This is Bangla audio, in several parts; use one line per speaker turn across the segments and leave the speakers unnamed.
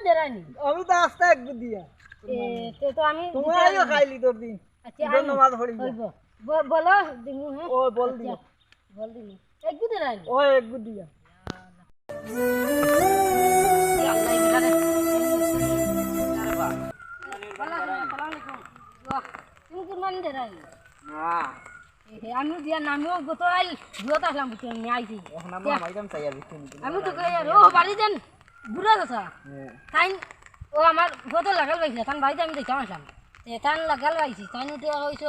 দেরানি
আমি তো আস্তে এক দিয়া
তো আমি
তোমারও খাইলি তোর দিন
আচ্ছা
ধন্যবাদ হরি
হইব বলো দিমু হ্যাঁ
ও বল দিয়া
বল দিমু এক দেরানি
ও এক দিয়া
আল্লাহ মিলারে আরে বাহ আসসালামু আলাইকুম তুমি কুরবানি দেরানি
না
আমি দিয়া নামিও গতকাল জিওত আসলাম বুঝছি আমি আইছি
এখন আমরা মাইকাম চাই আর কিছু নেই
আমি তো কই আর ও বাড়ি দেন বুড়া কথা তাই ও আমার গত লাগাল পাইছিল তান বাড়িতে আমি দেখতে আসলাম তান লাগাল পাইছি তাই উঠে হইছে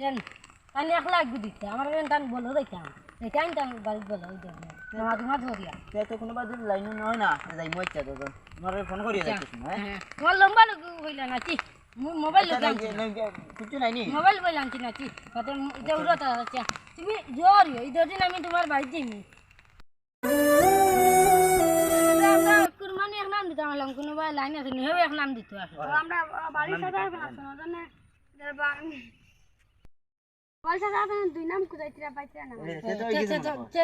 যেন তান 1 লাখ দিতে আমার তান বলো দেখতাম তাই তান বাড়ি বলো ওই দেন তোমার ধরিয়া
তে তো কোনো বাদ লাইন নয় না যাই মইচ্ছা তো তোমারে ফোন করিয়া যাইছিস না
হ্যাঁ তোমার লম্বা লোক হইলা নাকি মোবাইল লোক
কিছু নাই নি
মোবাইল বই আনছি নাকি কত এটা উড়াতে আচ্ছা তুমি জোরিও এই দিন আমি তোমার বাড়ি যাইনি কুরবানি এক নাম দিতে আমার কোনো ভাই লাইন আছে নিহেও এক নাম দিতে আসলে আমরা বাড়ির সাথে আসবো না পয়সা যাবে দুই নাম কুদাইতিরা পাইতিরা না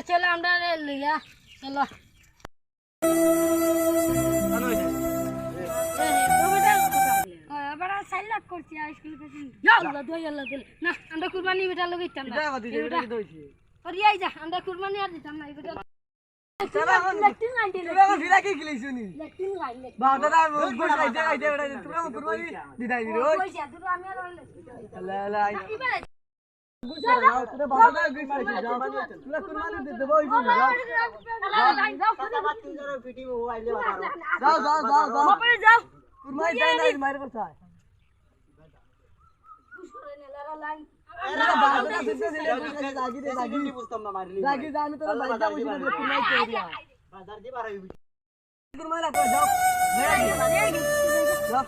চলো আমরা লইয়া চলো আবার 4 লাখ করছি স্কুল থেকে আল্লাহ দই আল্লাহ দিল না আমরা কুরবানি বেটা লগাইতাম না এটা দইছি করিয়াই যা আমরা কুরবানি আর দিতাম না এটা লেকটিন লাইন
তোরা ফিরা কি গিলিছুনি
লেকটিন লাইন
বাদাদা মুখ খাইতে খাইতে তোরা কুরবানি দিদাই দিরো
পয়সা দুটো আমি আর
লা লা তোরা বাদাদা গিস খাইতে যাও তোরা কুরবানি দিতে বই যাও যাও যাও যাও যাও
বাপরে যাও
কুরবানি যাই না মাইর করছাই
কুশরে নেলারা লাইন
এরা বাদাদা দিতে দিলে লাগি দে লাগি বুঝতাম না মারলি লাগি জানি তোরা বাইজা বুঝি না কুরবানি করিয়া বাজার দি বাড়াই কুরবানি লাগা যাও যাও